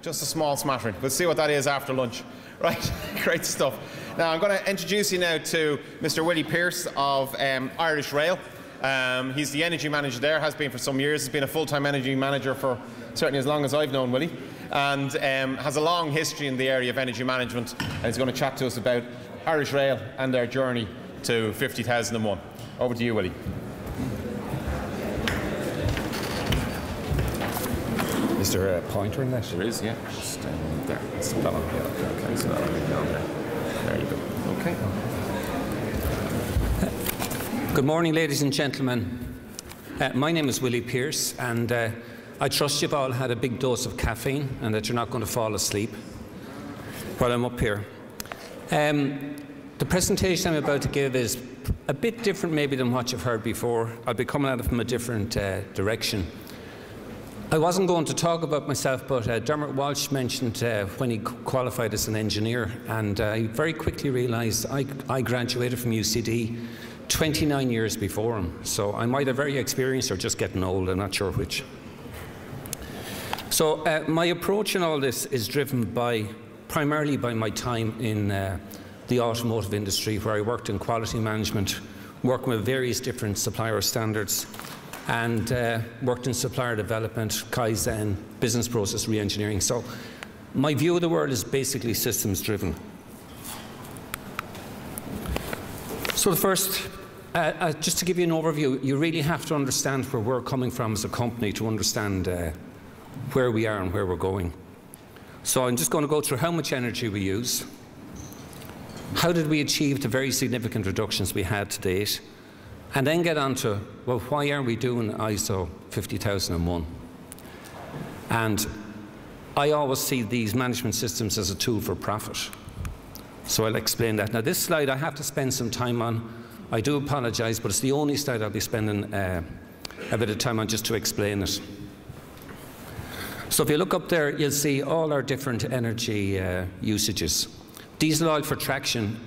Just a small smattering. We'll see what that is after lunch. Right, great stuff. Now I'm going to introduce you now to Mr. Willie Pierce of Irish Rail. He's the energy manager there, has been for some years. He's been a full-time energy manager for certainly as long as I've known Willie, and has a long history in the area of energy management. And he's going to chat to us about Irish Rail and their journey to 50,001. Over to you, Willie. Is there a pointer in that? There is, yeah. Just there. That's the bottom. Yeah, okay. So that'll be down there. There you go. Okay. Good morning, ladies and gentlemen. My name is Willie Pierce, and I trust you've all had a big dose of caffeine and that you're not going to fall asleep while I'm up here. The presentation I'm about to give is a bit different maybe than what you've heard before. I'll be coming at it from a different direction. I wasn't going to talk about myself, but Dermot Walsh mentioned when he qualified as an engineer, and I very quickly realised I graduated from UCD 29 years before him, so I'm either very experienced or just getting old, I'm not sure which. So my approach in all this is driven primarily by my time in the automotive industry, where I worked in quality management, working with various different supplier standards, and worked in supplier development, Kaizen, business process re-engineering. So my view of the world is basically systems driven. So the first, just to give you an overview, you really have to understand where we're coming from as a company to understand where we are and where we're going. So I'm just going to go through how much energy we use, how did we achieve the very significant reductions we had to date, and then get on to, well, why are we doing ISO 50001? And I always see these management systems as a tool for profit. So I'll explain that. Now this slide I have to spend some time on. I do apologise, but it's the only slide I'll be spending a bit of time on just to explain it. So if you look up there, you'll see all our different energy usages. Diesel oil for traction.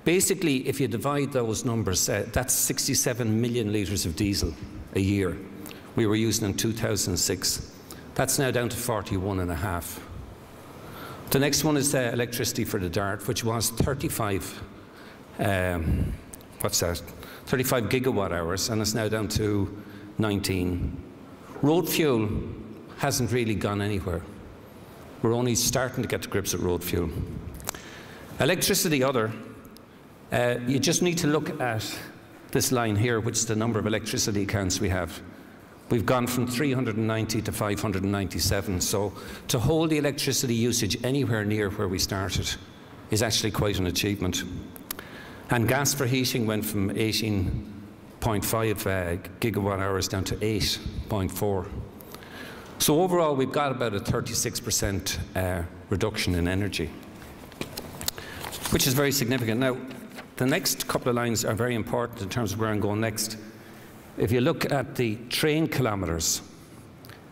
Basically, if you divide those numbers, that's 67 million litres of diesel a year we were using in 2006. That's now down to 41.5. The next one is electricity for the Dart, which was 35 gigawatt hours, and it's now down to 19. Road fuel hasn't really gone anywhere. We're only starting to get to grips with road fuel. Electricity other. You just need to look at this line here, which is the number of electricity accounts we have. We've gone from 390 to 597, so to hold the electricity usage anywhere near where we started is actually quite an achievement. And gas for heating went from 18.5 gigawatt hours down to 8.4. So overall, we've got about a 36% reduction in energy, which is very significant. Now, the next couple of lines are very important in terms of where I'm going next. If you look at the train kilometres,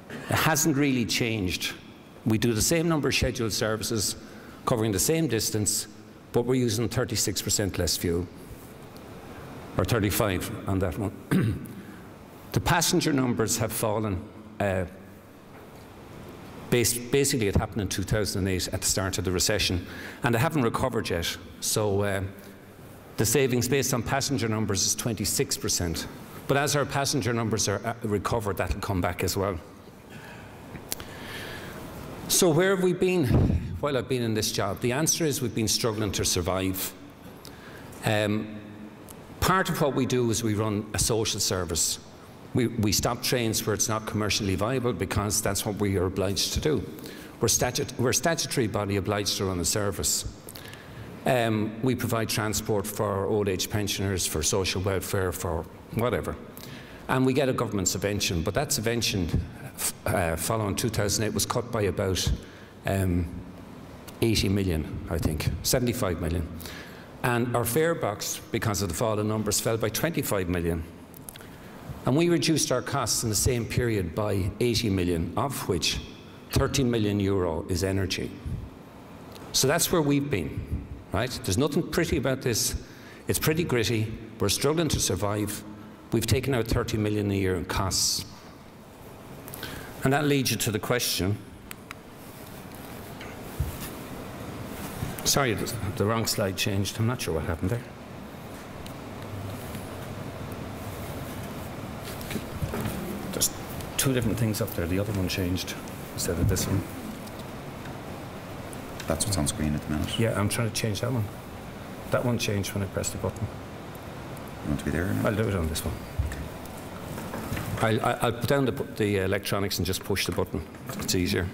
it hasn't really changed. We do the same number of scheduled services, covering the same distance, but we're using 36% less fuel, or 35 on that one. The passenger numbers have fallen. Basically, it happened in 2008 at the start of the recession, and they haven't recovered yet. So the savings based on passenger numbers is 26%. But as our passenger numbers are recovered, that'll come back as well. So where have we been while I've been in this job? The answer is we've been struggling to survive. Part of what we do is we run a social service. We stop trains where it's not commercially viable because that's what we are obliged to do. We're a statutory body obliged to run a service. We provide transport for old age pensioners, for social welfare, for whatever. And we get a government subvention, but that subvention following 2008 was cut by about 80 million, I think, 75 million. And our fare box, because of the fall in numbers, fell by 25 million. And we reduced our costs in the same period by 80 million, of which 30 million euro is energy. So that's where we've been. Right? There's nothing pretty about this. It's pretty gritty. We're struggling to survive. We've taken out 30 million a year in costs. And that leads you to the question, Sorry, the wrong slide changed. I'm not sure what happened there. There's two different things up there. The other one changed instead of this one. That's what's on screen at the minute. Yeah, I'm trying to change that one. That one changed when I pressed the button. You want to be there or not? I'll do it on this one. I'll put down the electronics and just push the button. It's easier.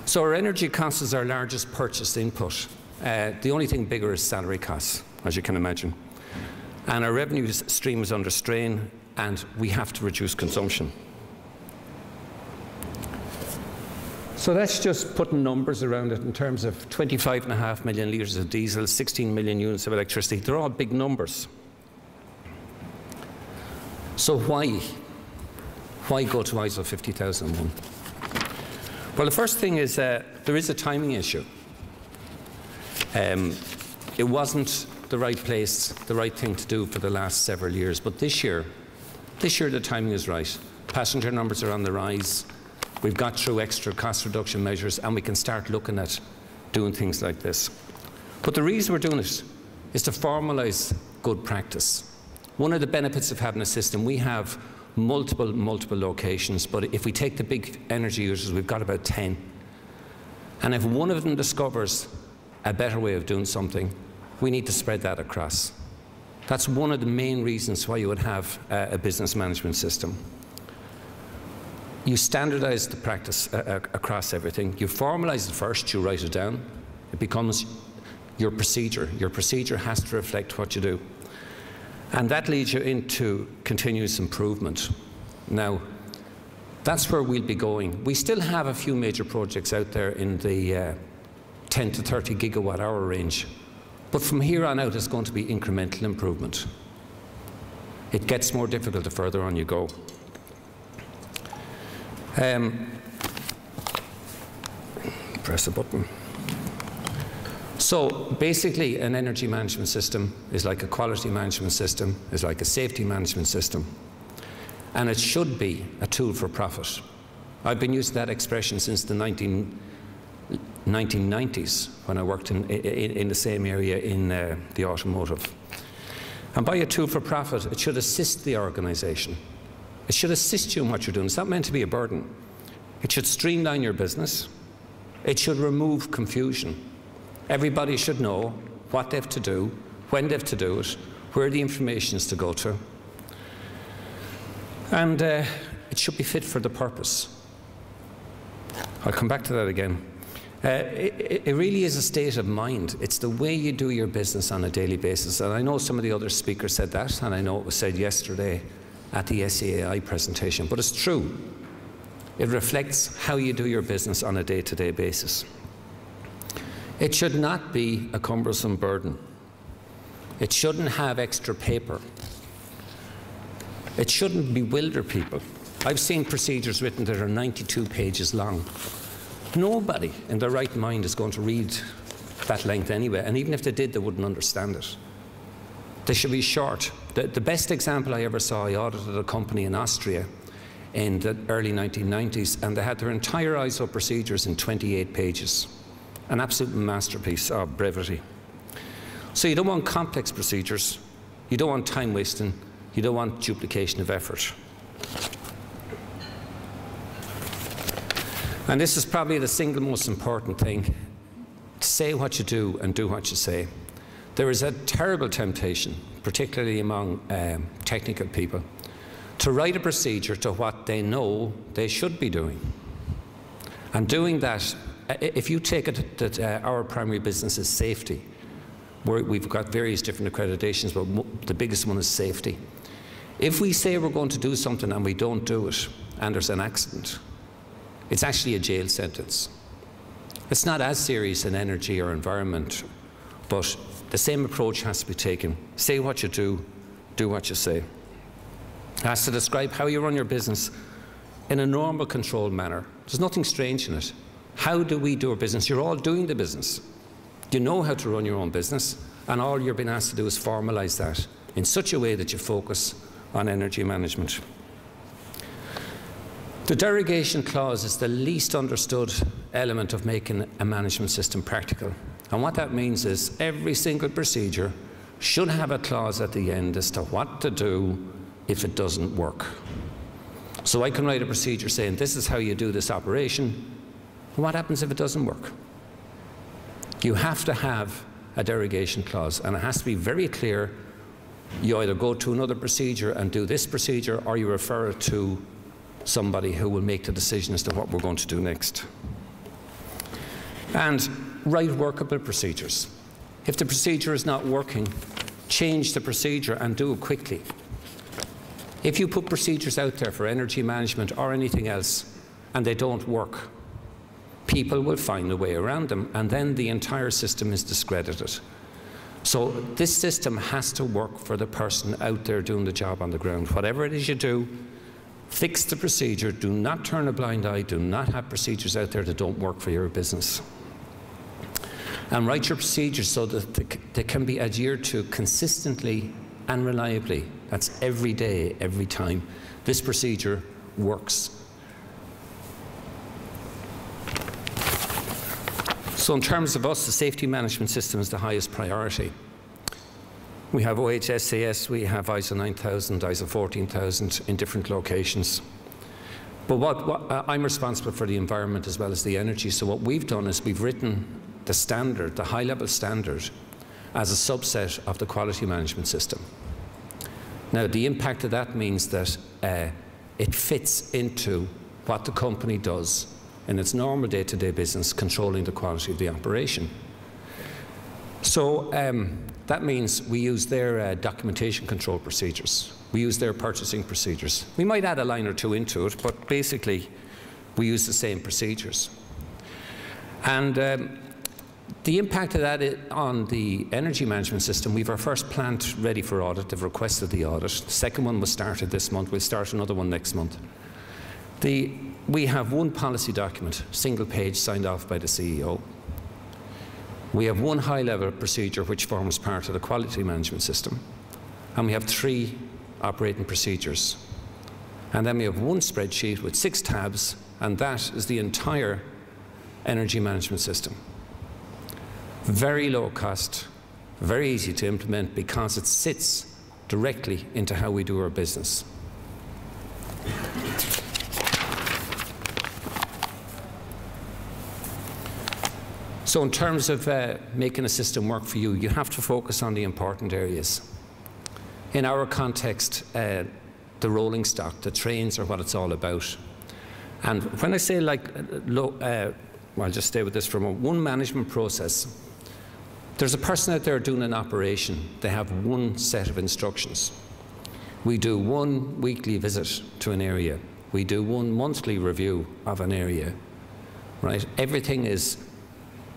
So our energy cost is our largest purchase input. The only thing bigger is salary costs, as you can imagine. And our revenue stream is under strain, and we have to reduce consumption. So that's just putting numbers around it in terms of 25.5 million litres of diesel, 16 million units of electricity. They're all big numbers. So why go to ISO 50001? Well, the first thing is there is a timing issue. It wasn't the right place, the right thing to do for the last several years, but this year the timing is right. Passenger numbers are on the rise. We've got through extra cost reduction measures, and we can start looking at doing things like this. But the reason we're doing it is to formalise good practice. One of the benefits of having a system, we have multiple locations, but if we take the big energy users, we've got about 10. And if one of them discovers a better way of doing something, we need to spread that across. That's one of the main reasons why you would have a business management system. You standardize the practice across everything. You formalize it first, you write it down. It becomes your procedure. Your procedure has to reflect what you do. And that leads you into continuous improvement. Now, that's where we'll be going. We still have a few major projects out there in the 10 to 30 gigawatt hour range. But from here on out, it's going to be incremental improvement. It gets more difficult the further on you go. Press the button. So basically, an energy management system is like a quality management system, is like a safety management system. And it should be a tool for profit. I've been using that expression since the 1990s when I worked in the same area in the automotive. And by a tool for profit, it should assist the organisation. It should assist you in what you're doing. It's not meant to be a burden. It should streamline your business. It should remove confusion. Everybody should know what they have to do, when they have to do it, where the information is to go to. And it should be fit for the purpose. I'll come back to that again. It really is a state of mind. It's the way you do your business on a daily basis. And I know some of the other speakers said that, and I know it was said yesterday at the SEAI presentation, but it's true. It reflects how you do your business on a day-to-day basis. It should not be a cumbersome burden. It shouldn't have extra paper. It shouldn't bewilder people. I've seen procedures written that are 92 pages long. Nobody in their right mind is going to read that length anyway, and even if they did, they wouldn't understand it. They should be short. The best example I ever saw, I audited a company in Austria in the early 1990s, and they had their entire ISO procedures in 28 pages. An absolute masterpiece of brevity. So you don't want complex procedures, you don't want time wasting, you don't want duplication of effort. And this is probably the single most important thing. Say what you do and do what you say. There is a terrible temptation, particularly among technical people, to write a procedure to what they know they should be doing. And doing that, if you take it that our primary business is safety, we've got various different accreditations, but the biggest one is safety. If we say we're going to do something and we don't do it, and there's an accident, it's actually a jail sentence. It's not as serious in energy or environment, but the same approach has to be taken. Say what you do what you say. It has to describe how you run your business in a normal, controlled manner. There's nothing strange in it. How do we do our business? You're all doing the business. You know how to run your own business, and all you're being asked to do is formalise that in such a way that you focus on energy management. The derogation clause is the least understood element of making a management system practical. And what that means is every single procedure should have a clause at the end as to what to do if it doesn't work. So I can write a procedure saying this is how you do this operation, and what happens if it doesn't work? You have to have a derogation clause, and it has to be very clear. You either go to another procedure and do this procedure, or you refer it to somebody who will make the decision as to what we're going to do next. And write workable procedures. If the procedure is not working, change the procedure and do it quickly. If you put procedures out there for energy management or anything else and they don't work, people will find a way around them, and then the entire system is discredited. So this system has to work for the person out there doing the job on the ground. Whatever it is you do, fix the procedure. Do not turn a blind eye. Do not have procedures out there that don't work for your business. And write your procedures so that they can be adhered to consistently and reliably. That's every day, every time. This procedure works. So in terms of us, the safety management system is the highest priority. We have OHSAS, we have ISO 9000, ISO 14000 in different locations. But I'm responsible for the environment as well as the energy. So what we've done is we've written the standard, the high-level standard, as a subset of the quality management system. Now, the impact of that means that it fits into what the company does in its normal day-to-day business, controlling the quality of the operation. So that means we use their documentation control procedures. We use their purchasing procedures. We might add a line or two into it, but basically we use the same procedures. And the impact of that on the energy management system, we have our first plant ready for audit. They've requested the audit. The second one was started this month. We'll start another one next month. We have one policy document, single page, signed off by the CEO. We have one high-level procedure which forms part of the quality management system. And we have 3 operating procedures. And then we have one spreadsheet with 6 tabs, and that is the entire energy management system. Very low cost, very easy to implement because it sits directly into how we do our business. So in terms of making a system work for you, you have to focus on the important areas. In our context, the rolling stock, the trains are what it's all about. And when I say I'll just stay with this for a moment, one management process, there's a person out there doing an operation. They have one set of instructions. We do one weekly visit to an area. We do one monthly review of an area, right? Everything is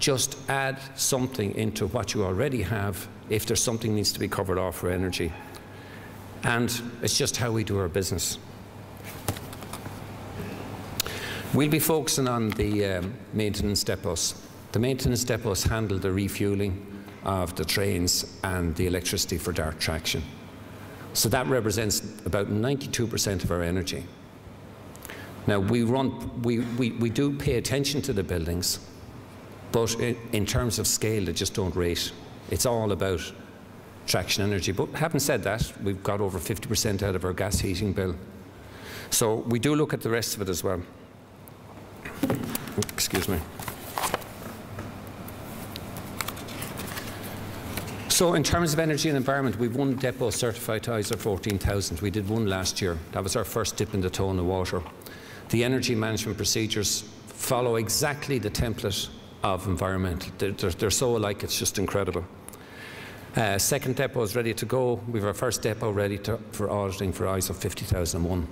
just add something into what you already have if there's something needs to be covered off for energy. And it's just how we do our business. We'll be focusing on the maintenance depots. The maintenance depots handle the refueling of the trains and the electricity for dart traction. So that represents about 92% of our energy. Now we do pay attention to the buildings, but in terms of scale, they just don't rate. It's all about traction energy. But having said that, we've got over 50% out of our gas heating bill. So we do look at the rest of it as well. Excuse me. So in terms of energy and environment, we've one depot certified to ISO 14000. We did one last year. That was our first dip in the toe in the water. The energy management procedures follow exactly the template of environmental. They're so alike, it's just incredible. Second depot is ready to go. We have our first depot ready for auditing for ISO 50001.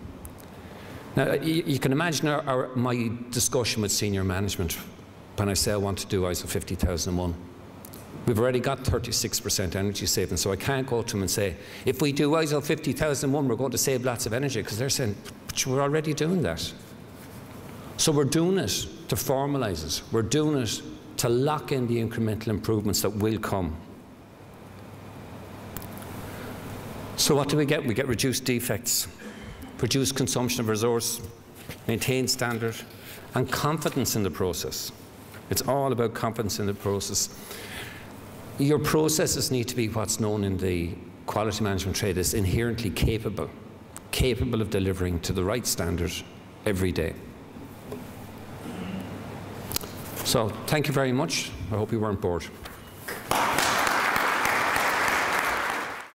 Now, you can imagine my discussion with senior management when I say I want to do ISO 50001. We've already got 36% energy savings, so I can't go to them and say, if we do ISO 50001, we're going to save lots of energy, because they're saying, but we're already doing that. So we're doing it to formalise it. We're doing it to lock in the incremental improvements that will come. So what do we get? We get reduced defects, reduced consumption of resource, maintained standard, and confidence in the process. It's all about confidence in the process. Your processes need to be what's known in the quality management trade as inherently capable of delivering to the right standard every day. So thank you very much. I hope you weren't bored.